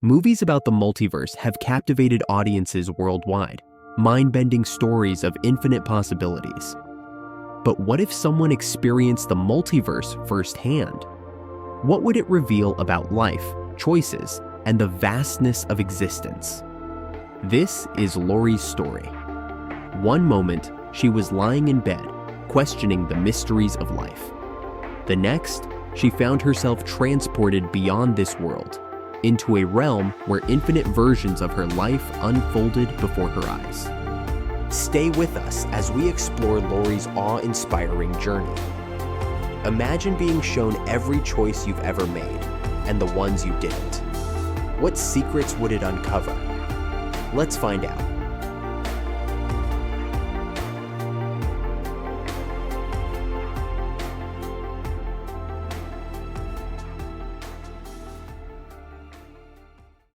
Movies about the multiverse have captivated audiences worldwide, mind-bending stories of infinite possibilities. But what if someone experienced the multiverse firsthand? What would it reveal about life, choices, and the vastness of existence? This is Lori's story. One moment, she was lying in bed, questioning the mysteries of life. The next, she found herself transported beyond this world, into a realm where infinite versions of her life unfolded before her eyes. Stay with us as we explore Lori's awe-inspiring journey. Imagine being shown every choice you've ever made, and the ones you didn't. What secrets would it uncover? Let's find out.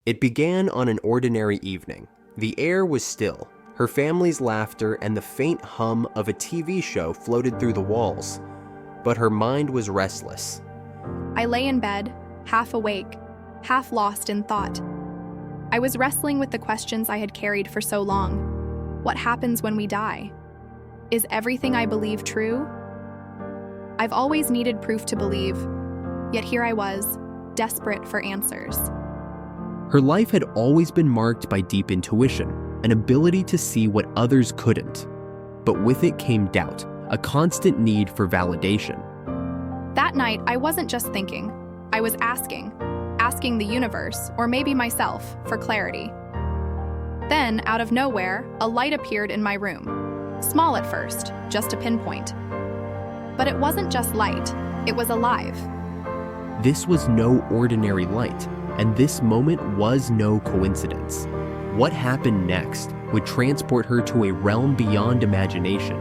It began on an ordinary evening. The air was still. Her family's laughter and the faint hum of a TV show floated through the walls. But her mind was restless. I lay in bed, half awake, half lost in thought. I was wrestling with the questions I had carried for so long. What happens when we die? Is everything I believe true? I've always needed proof to believe, yet here I was, desperate for answers. Her life had always been marked by deep intuition, an ability to see what others couldn't. But with it came doubt, a constant need for validation. That night, I wasn't just thinking. I was asking the universe, or maybe myself, for clarity. Then, out of nowhere, a light appeared in my room. Small at first, just a pinpoint. But it wasn't just light, it was alive. This was no ordinary light, and this moment was no coincidence. What happened next would transport her to a realm beyond imagination.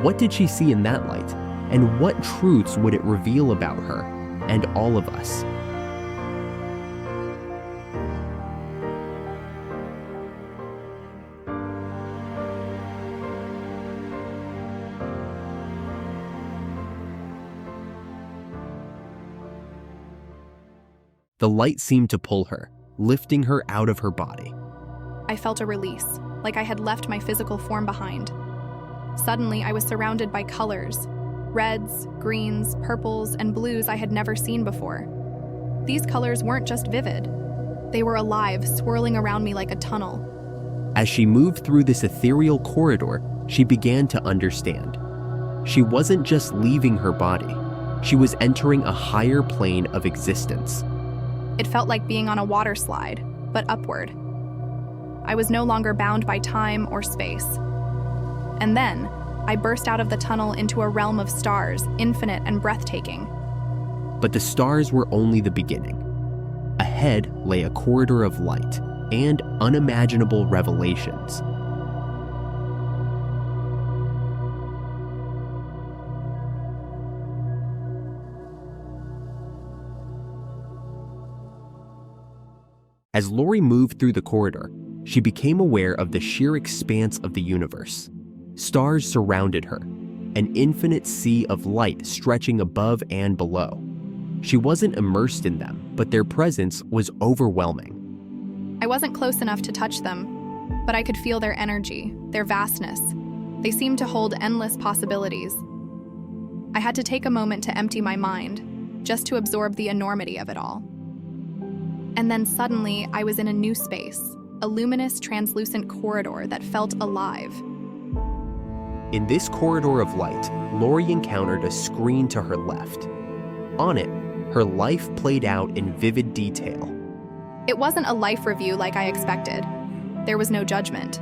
What did she see in that light? And what truths would it reveal about her and all of us? The light seemed to pull her, lifting her out of her body. I felt a release, like I had left my physical form behind. Suddenly, I was surrounded by colors, reds, greens, purples, and blues I had never seen before. These colors weren't just vivid. They were alive, swirling around me like a tunnel. As she moved through this ethereal corridor, she began to understand. She wasn't just leaving her body. She was entering a higher plane of existence. It felt like being on a water slide, but upward. I was no longer bound by time or space. And then, I burst out of the tunnel into a realm of stars, infinite and breathtaking. But the stars were only the beginning. Ahead lay a corridor of light and unimaginable revelations. As Lori moved through the corridor, she became aware of the sheer expanse of the universe. Stars surrounded her, an infinite sea of light stretching above and below. She wasn't immersed in them, but their presence was overwhelming. I wasn't close enough to touch them, but I could feel their energy, their vastness. They seemed to hold endless possibilities. I had to take a moment to empty my mind, just to absorb the enormity of it all. And then suddenly, I was in a new space, a luminous, translucent corridor that felt alive. In this corridor of light, Lori encountered a screen to her left. On it, her life played out in vivid detail. It wasn't a life review like I expected. There was no judgment.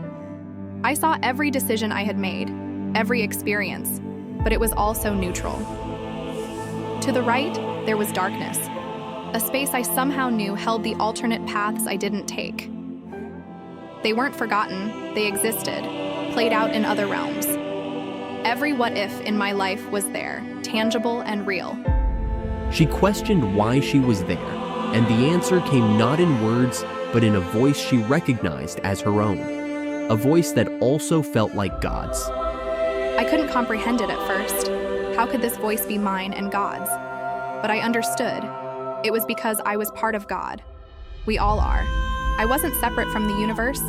I saw every decision I had made, every experience, but it was also neutral. To the right, there was darkness. A space I somehow knew held the alternate paths I didn't take. They weren't forgotten, they existed, played out in other realms. Every what-if in my life was there, tangible and real. She questioned why she was there, and the answer came not in words, but in a voice she recognized as her own. A voice that also felt like God's. I couldn't comprehend it at first. How could this voice be mine and God's? But I understood. It was because I was part of God. We all are. I wasn't separate from the universe.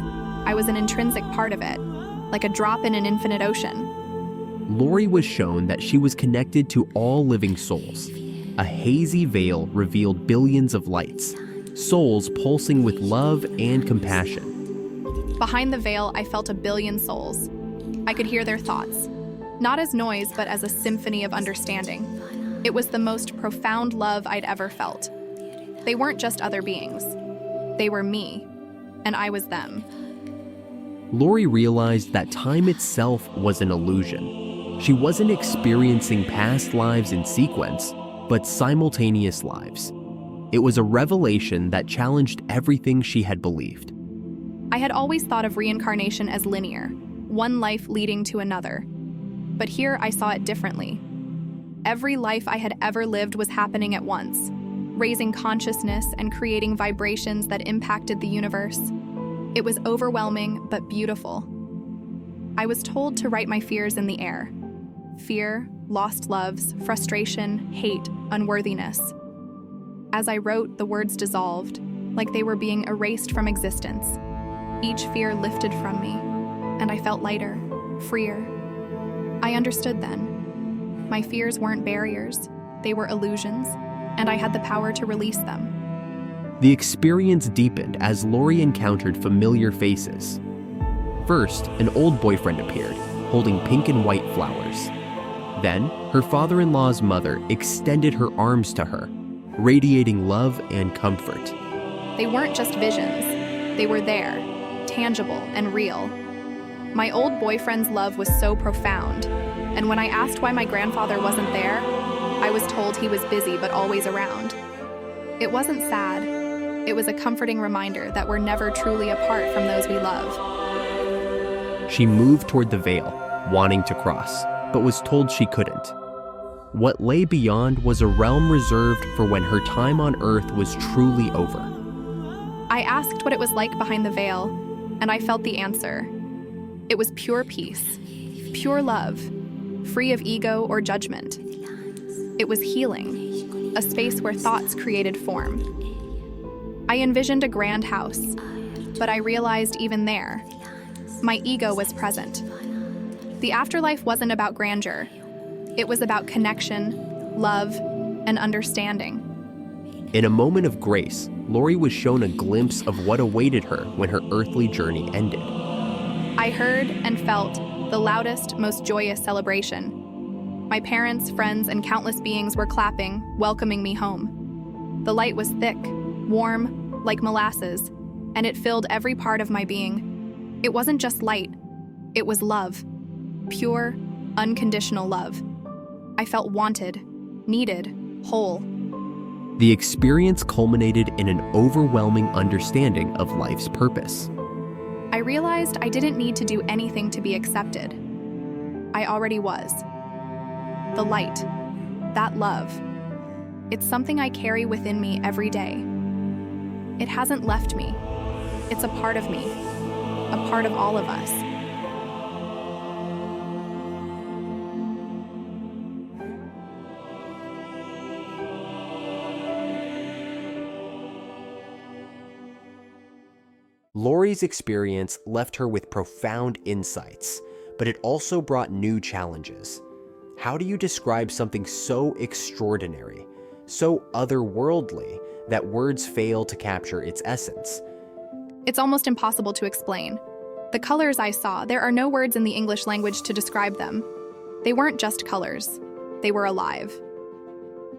I was an intrinsic part of it, like a drop in an infinite ocean. Lori was shown that she was connected to all living souls. A hazy veil revealed billions of lights, souls pulsing with love and compassion. Behind the veil, I felt a billion souls. I could hear their thoughts, not as noise, but as a symphony of understanding. It was the most profound love I'd ever felt. They weren't just other beings. They were me, and I was them. Lori realized that time itself was an illusion. She wasn't experiencing past lives in sequence, but simultaneous lives. It was a revelation that challenged everything she had believed. I had always thought of reincarnation as linear, one life leading to another. But here I saw it differently. Every life I had ever lived was happening at once, raising consciousness and creating vibrations that impacted the universe. It was overwhelming but beautiful. I was told to write my fears in the air. Fear, lost loves, frustration, hate, unworthiness. As I wrote, the words dissolved, like they were being erased from existence. Each fear lifted from me, and I felt lighter, freer. I understood then. My fears weren't barriers, they were illusions, and I had the power to release them. The experience deepened as Lori encountered familiar faces. First, an old boyfriend appeared, holding pink and white flowers. Then, her father-in-law's mother extended her arms to her, radiating love and comfort. They weren't just visions, they were there, tangible and real. My old boyfriend's love was so profound, and when I asked why my grandfather wasn't there, I was told he was busy but always around. It wasn't sad, it was a comforting reminder that we're never truly apart from those we love. She moved toward the veil, wanting to cross, but was told she couldn't. What lay beyond was a realm reserved for when her time on Earth was truly over. I asked what it was like behind the veil, and I felt the answer. It was pure peace, pure love, free of ego or judgment. It was healing, a space where thoughts created form. I envisioned a grand house, but I realized even there, my ego was present. The afterlife wasn't about grandeur. It was about connection, love, and understanding. In a moment of grace, Lori was shown a glimpse of what awaited her when her earthly journey ended. I heard and felt the loudest, most joyous celebration. My parents, friends, and countless beings were clapping, welcoming me home. The light was thick, warm, like molasses, and it filled every part of my being. It wasn't just light, it was love. Pure, unconditional love. I felt wanted, needed, whole. The experience culminated in an overwhelming understanding of life's purpose. I realized I didn't need to do anything to be accepted. I already was. The light, that love, it's something I carry within me every day. It hasn't left me. It's a part of me, a part of all of us. Lori's experience left her with profound insights, but it also brought new challenges. How do you describe something so extraordinary, so otherworldly, that words fail to capture its essence? It's almost impossible to explain. The colors I saw, there are no words in the English language to describe them. They weren't just colors, they were alive.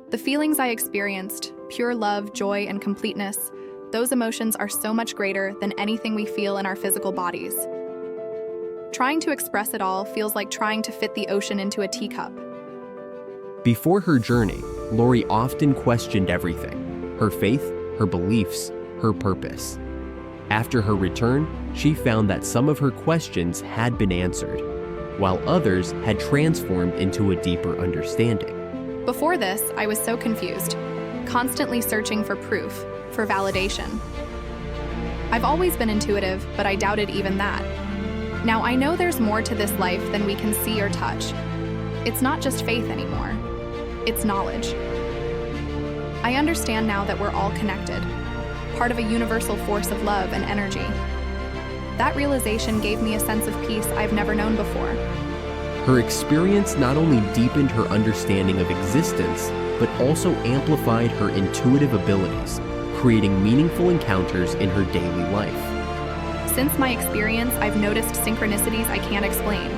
The feelings I experienced, pure love, joy, and completeness, those emotions are so much greater than anything we feel in our physical bodies. Trying to express it all feels like trying to fit the ocean into a teacup. Before her journey, Lori often questioned everything: her faith, her beliefs, her purpose. After her return, she found that some of her questions had been answered, while others had transformed into a deeper understanding. Before this, I was so confused, constantly searching for proof, for validation. I've always been intuitive, but I doubted even that. Now I know there's more to this life than we can see or touch. It's not just faith anymore, it's knowledge. I understand now that we're all connected, part of a universal force of love and energy. That realization gave me a sense of peace I've never known before. Her experience not only deepened her understanding of existence, but also amplified her intuitive abilities, creating meaningful encounters in her daily life. Since my experience, I've noticed synchronicities I can't explain.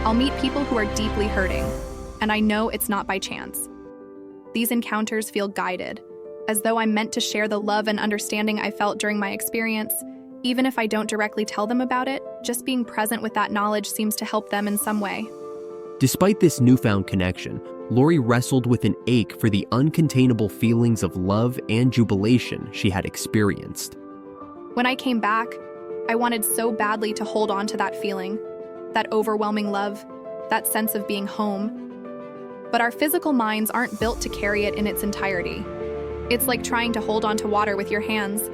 I'll meet people who are deeply hurting, and I know it's not by chance. These encounters feel guided, as though I'm meant to share the love and understanding I felt during my experience. Even if I don't directly tell them about it, just being present with that knowledge seems to help them in some way. Despite this newfound connection, Lori wrestled with an ache for the uncontainable feelings of love and jubilation she had experienced. When I came back, I wanted so badly to hold on to that feeling, that overwhelming love, that sense of being home. But our physical minds aren't built to carry it in its entirety. It's like trying to hold on to water with your hands.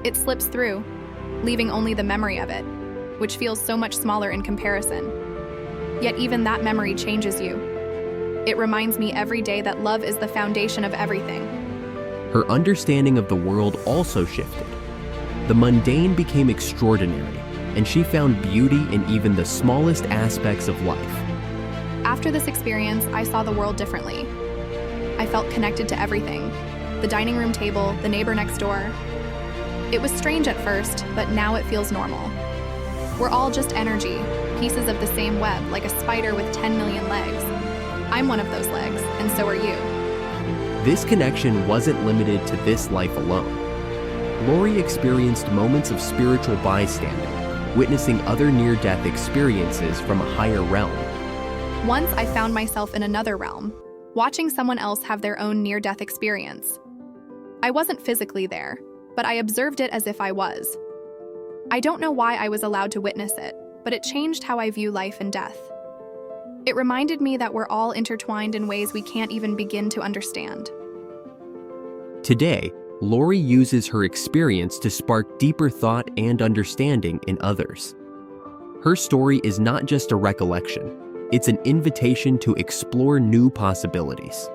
It slips through, leaving only the memory of it, which feels so much smaller in comparison. Yet even that memory changes you. It reminds me every day that love is the foundation of everything. Her understanding of the world also shifted. The mundane became extraordinary, and she found beauty in even the smallest aspects of life. After this experience, I saw the world differently. I felt connected to everything. The dining room table, the neighbor next door. It was strange at first, but now it feels normal. We're all just energy, pieces of the same web, like a spider with 10 million legs. I'm one of those legs, and so are you. This connection wasn't limited to this life alone. Lori experienced moments of spiritual bystanding, witnessing other near-death experiences from a higher realm. Once I found myself in another realm, watching someone else have their own near-death experience. I wasn't physically there, but I observed it as if I was. I don't know why I was allowed to witness it, but it changed how I view life and death. It reminded me that we're all intertwined in ways we can't even begin to understand. Today, Lori uses her experience to spark deeper thought and understanding in others. Her story is not just a recollection, it's an invitation to explore new possibilities.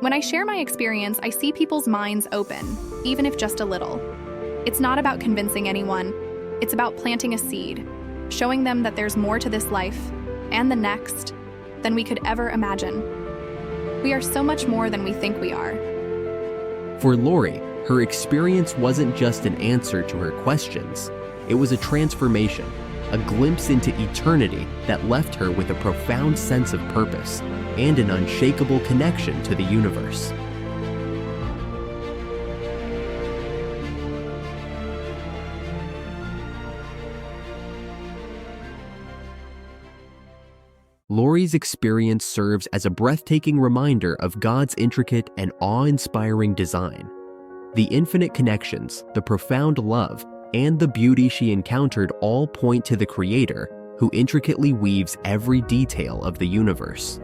When I share my experience, I see people's minds open, even if just a little. It's not about convincing anyone, it's about planting a seed, showing them that there's more to this life, and the next, than we could ever imagine. We are so much more than we think we are. For Lori, her experience wasn't just an answer to her questions, it was a transformation, a glimpse into eternity that left her with a profound sense of purpose and an unshakable connection to the universe. Lori's experience serves as a breathtaking reminder of God's intricate and awe-inspiring design. The infinite connections, the profound love, and the beauty she encountered all point to the Creator, who intricately weaves every detail of the universe.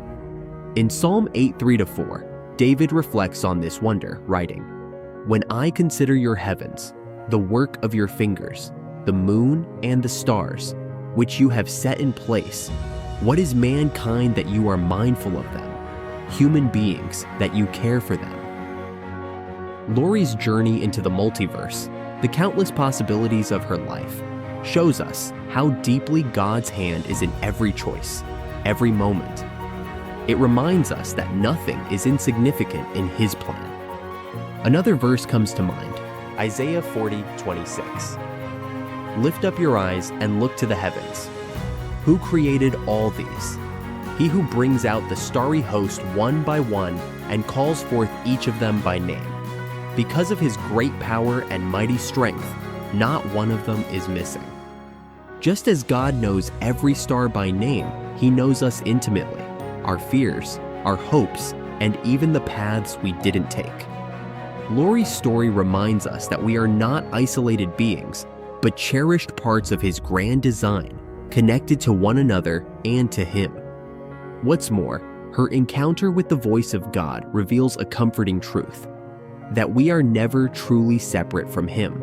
In Psalm 8:3-4, David reflects on this wonder, writing, "When I consider your heavens, the work of your fingers, the moon and the stars, which you have set in place, what is mankind that you are mindful of them, human beings that you care for them?" Lori's journey into the multiverse, the countless possibilities of her life, shows us how deeply God's hand is in every choice, every moment. It reminds us that nothing is insignificant in His plan. Another verse comes to mind, Isaiah 40:26. "Lift up your eyes and look to the heavens. Who created all these? He who brings out the starry host one by one and calls forth each of them by name. Because of His great power and mighty strength, not one of them is missing." Just as God knows every star by name, He knows us intimately, our fears, our hopes, and even the paths we didn't take. Lori's story reminds us that we are not isolated beings, but cherished parts of His grand design, connected to one another and to Him. What's more, her encounter with the voice of God reveals a comforting truth, that we are never truly separate from Him.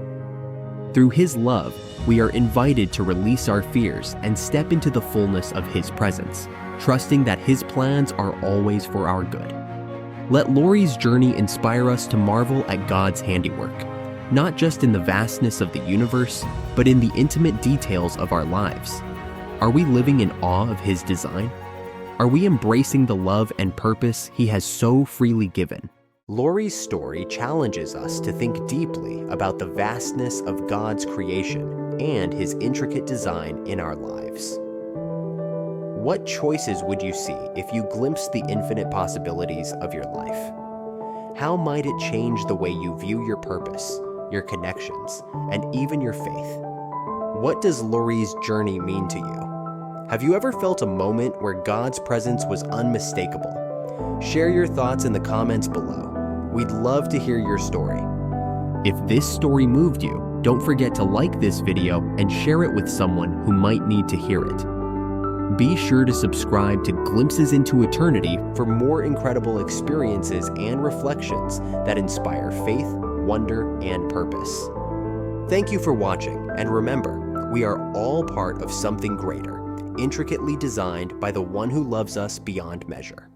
Through His love, we are invited to release our fears and step into the fullness of His presence, trusting that His plans are always for our good. Let Lori's journey inspire us to marvel at God's handiwork, not just in the vastness of the universe, but in the intimate details of our lives. Are we living in awe of His design? Are we embracing the love and purpose He has so freely given? Lori's story challenges us to think deeply about the vastness of God's creation and His intricate design in our lives. What choices would you see if you glimpsed the infinite possibilities of your life? How might it change the way you view your purpose, your connections, and even your faith? What does Lori's journey mean to you? Have you ever felt a moment where God's presence was unmistakable? Share your thoughts in the comments below. We'd love to hear your story. If this story moved you, don't forget to like this video and share it with someone who might need to hear it. Be sure to subscribe to Glimpses into Eternity for more incredible experiences and reflections that inspire faith, wonder, and purpose. Thank you for watching, and remember, we are all part of something greater, intricately designed by the one who loves us beyond measure.